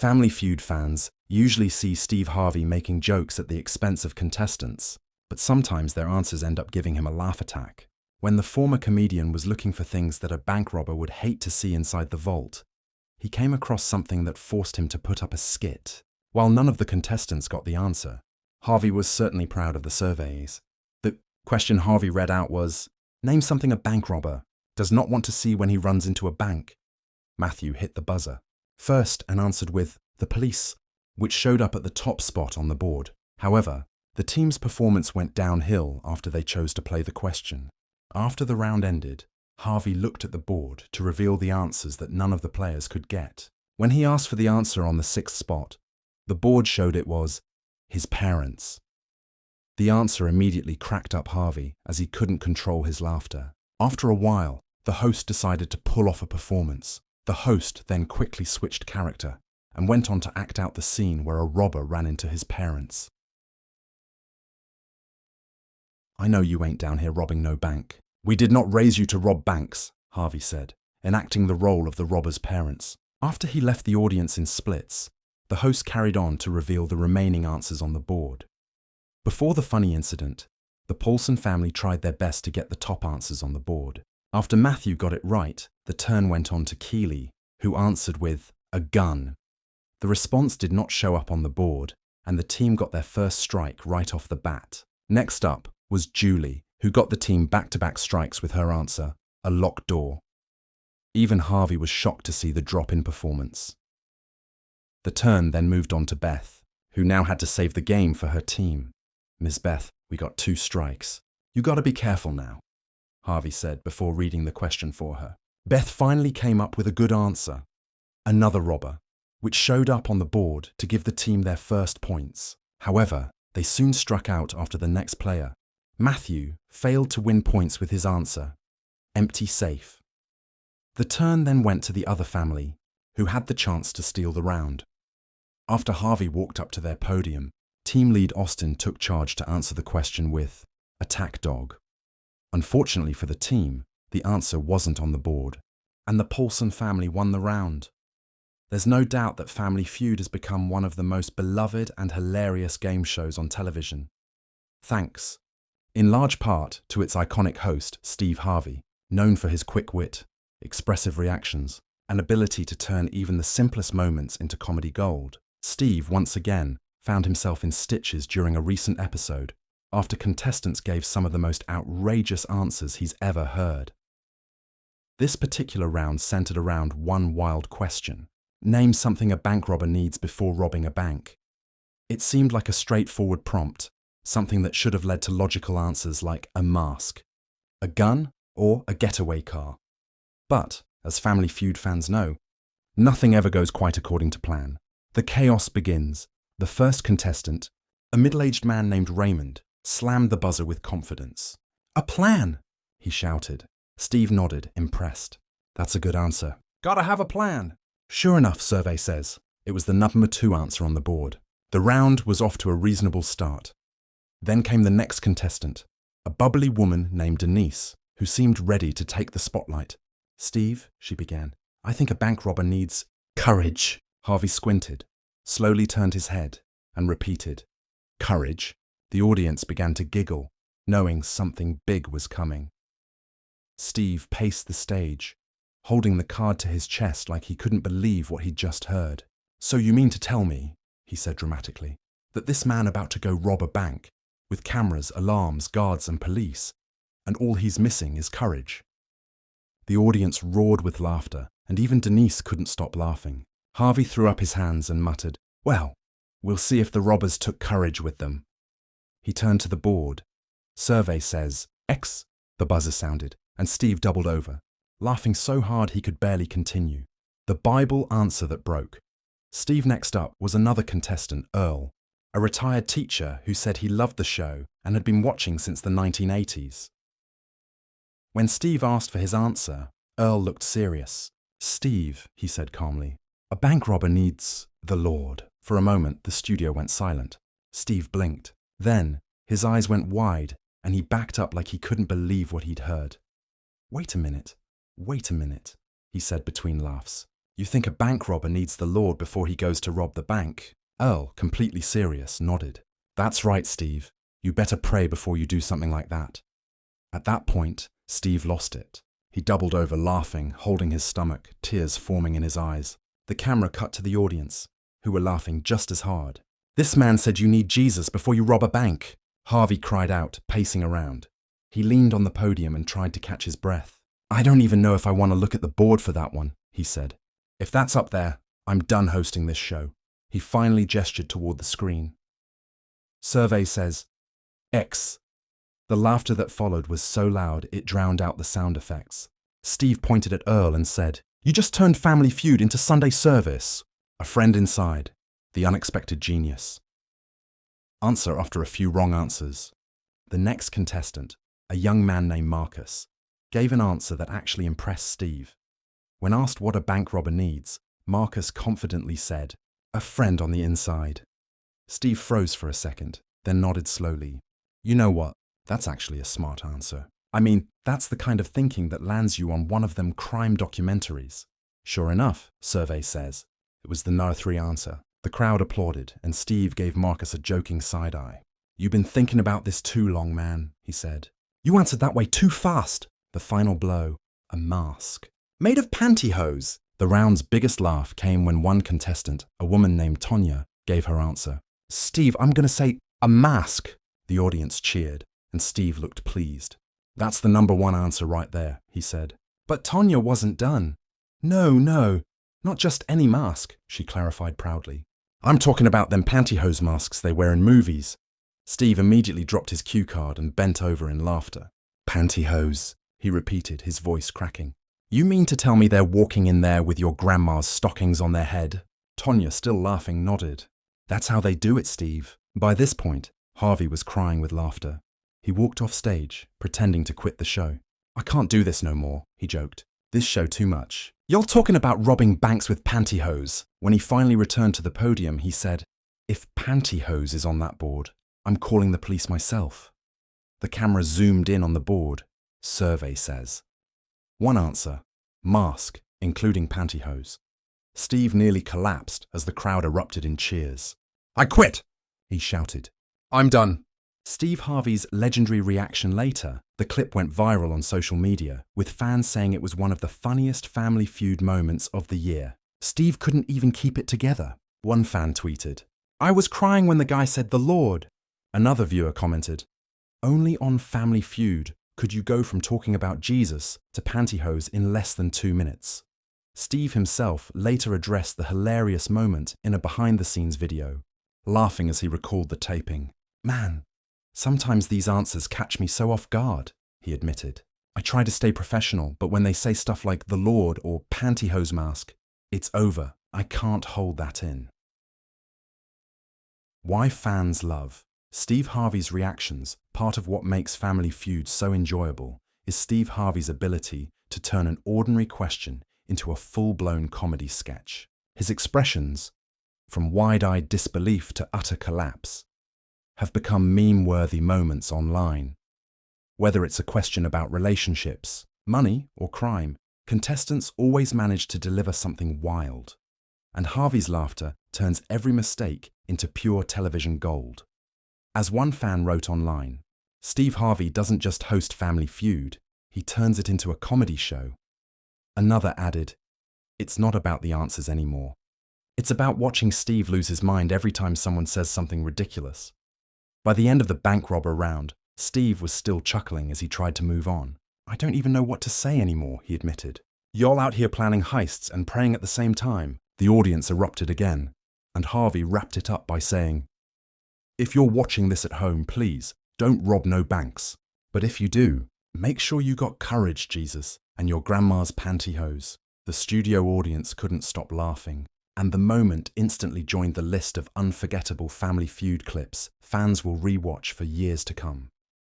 Family Feud fans usually see Steve Harvey making jokes at the expense of contestants, but sometimes their answers end up giving him a laugh attack. When the former comedian was looking for things that a bank robber would hate to see inside the vault, he came across something that forced him to put up a skit. While none of the contestants got the answer, Harvey was certainly proud of the surveys. The question Harvey read out was, "Name something a bank robber does not want to see when he runs into a bank." Matthew hit the buzzer first and answered with "the police," which showed up at the top spot on the board. However, the team's performance went downhill after they chose to play the question. After the round ended, Harvey looked at the board to reveal the answers that none of the players could get. When he asked for the answer on the sixth spot, the board showed it was his parents. The answer immediately cracked up Harvey as he couldn't control his laughter. After a while, the host decided to pull off a performance. The host then quickly switched character and went on to act out the scene where a robber ran into his parents. "I know you ain't down here robbing no bank. We did not raise you to rob banks," Harvey said, enacting the role of the robber's parents. After he left the audience in splits, the host carried on to reveal the remaining answers on the board. Before the funny incident, the Paulson family tried their best to get the top answers on the board. After Matthew got it right, the turn went on to Keeley, who answered with a gun. The response did not show up on the board, and the team got their first strike right off the bat. Next up was Julie, who got the team back-to-back strikes with her answer, a locked door. Even Harvey was shocked to see the drop in performance. The turn then moved on to Beth, who now had to save the game for her team. "Miss Beth, we got 2 strikes. You gotta be careful now," Harvey said before reading the question for her. Beth finally came up with a good answer, another robber, which showed up on the board to give the team their first points. However, they soon struck out after the next player. Matthew failed to win points with his answer, empty safe. The turn then went to the other family, who had the chance to steal the round. After Harvey walked up to their podium, team lead Austin took charge to answer the question with attack dog. Unfortunately for the team, the answer wasn't on the board, and the Paulson family won the round. There's no doubt that Family Feud has become one of the most beloved and hilarious game shows on television. Thanks, in large part, to its iconic host, Steve Harvey, known for his quick wit, expressive reactions, and ability to turn even the simplest moments into comedy gold. Steve, once again, found himself in stitches during a recent episode after contestants gave some of the most outrageous answers he's ever heard. This particular round centered around one wild question. Name something a bank robber needs before robbing a bank. It seemed like a straightforward prompt, something that should have led to logical answers like a mask, a gun, or a getaway car. But, as Family Feud fans know, nothing ever goes quite according to plan. The chaos begins. The first contestant, a middle-aged man named Raymond, slammed the buzzer with confidence. "A plan!" he shouted. Steve nodded, impressed. "That's a good answer. Gotta have a plan." Sure enough, survey says, it was the number 2 answer on the board. The round was off to a reasonable start. Then came the next contestant, a bubbly woman named Denise, who seemed ready to take the spotlight. "Steve," she began, "I think a bank robber needs courage." Harvey squinted, slowly turned his head, and repeated, "Courage." The audience began to giggle, knowing something big was coming. Steve paced the stage, holding the card to his chest like he couldn't believe what he'd just heard. "So you mean to tell me," he said dramatically, "that this man about to go rob a bank, with cameras, alarms, guards and police, and all he's missing is courage?" The audience roared with laughter, and even Denise couldn't stop laughing. Harvey threw up his hands and muttered, "Well, we'll see if the robbers took courage with them." He turned to the board. Survey says, X. The buzzer sounded, and Steve doubled over, laughing so hard he could barely continue. The Bible answer that broke. Steve next up was another contestant, Earl, a retired teacher who said he loved the show and had been watching since the 1980s. When Steve asked for his answer, Earl looked serious. "Steve," he said calmly, "a bank robber needs the Lord." For a moment, the studio went silent. Steve blinked. Then, his eyes went wide, and he backed up like he couldn't believe what he'd heard. Wait a minute, he said between laughs. You think a bank robber needs the Lord before he goes to rob the bank? Earl, completely serious, nodded. That's right, Steve. You better pray before you do something like that. At that point, Steve lost it. He doubled over laughing, holding his stomach, tears forming in his eyes. The camera cut to the audience, who were laughing just as hard. This man said you need Jesus before you rob a bank, Harvey cried out, pacing around. He leaned on the podium and tried to catch his breath. I don't even know if I want to look at the board for that one, he said. If that's up there, I'm done hosting this show. He finally gestured toward the screen. Survey says, X. The laughter that followed was so loud it drowned out the sound effects. Steve pointed at Earl and said, You just turned Family Feud into Sunday service. A friend inside, the unexpected genius. Answer after a few wrong answers. The next contestant, a young man named Marcus, gave an answer that actually impressed Steve. When asked what a bank robber needs, Marcus confidently said, A friend on the inside. Steve froze for a second, then nodded slowly. You know what? That's actually a smart answer. I mean, that's the kind of thinking that lands you on one of them crime documentaries. Sure enough, survey says. It was the No. 3 answer. The crowd applauded, and Steve gave Marcus a joking side-eye. You've been thinking about this too long, man, he said. You answered that way too fast. The final blow, a mask. Made of pantyhose. The round's biggest laugh came when one contestant, a woman named Tonya, gave her answer. Steve, I'm going to say a mask. The audience cheered, and Steve looked pleased. That's the number 1 answer right there, he said. But Tonya wasn't done. No, not just any mask, she clarified proudly. I'm talking about them pantyhose masks they wear in movies. Steve immediately dropped his cue card and bent over in laughter. Pantyhose, he repeated, his voice cracking. You mean to tell me they're walking in there with your grandma's stockings on their head? Tonya, still laughing, nodded. That's how they do it, Steve. By this point, Harvey was crying with laughter. He walked off stage, pretending to quit the show. I can't do this no more, he joked. This show too much. You're talking about robbing banks with pantyhose. When he finally returned to the podium, he said, If pantyhose is on that board, I'm calling the police myself. The camera zoomed in on the board. Survey says. 1 answer, mask, including pantyhose. Steve nearly collapsed as the crowd erupted in cheers. I quit, he shouted. I'm done. Steve Harvey's legendary reaction later, the clip went viral on social media, with fans saying it was one of the funniest Family Feud moments of the year. Steve couldn't even keep it together. One fan tweeted, I was crying when the guy said the Lord. Another viewer commented, Only on Family Feud could you go from talking about Jesus to pantyhose in less than 2 minutes. Steve himself later addressed the hilarious moment in a behind-the-scenes video, laughing as he recalled the taping. Man, sometimes these answers catch me so off guard, he admitted. I try to stay professional, but when they say stuff like the Lord or pantyhose mask, it's over. I can't hold that in. Why fans love. Steve Harvey's reactions, part of what makes Family Feud so enjoyable, is Steve Harvey's ability to turn an ordinary question into a full-blown comedy sketch. His expressions, from wide-eyed disbelief to utter collapse, have become meme-worthy moments online. Whether it's a question about relationships, money, or crime, contestants always manage to deliver something wild. And Harvey's laughter turns every mistake into pure television gold. As one fan wrote online, Steve Harvey doesn't just host Family Feud, he turns it into a comedy show. Another added, It's not about the answers anymore. It's about watching Steve lose his mind every time someone says something ridiculous. By the end of the bank robber round, Steve was still chuckling as he tried to move on. I don't even know what to say anymore, he admitted. Y'all out here planning heists and praying at the same time. The audience erupted again, and Harvey wrapped it up by saying, If you're watching this at home, please, don't rob no banks. But if you do, make sure you got courage, Jesus, and your grandma's pantyhose. The studio audience couldn't stop laughing, and the moment instantly joined the list of unforgettable Family Feud clips fans will rewatch for years to come.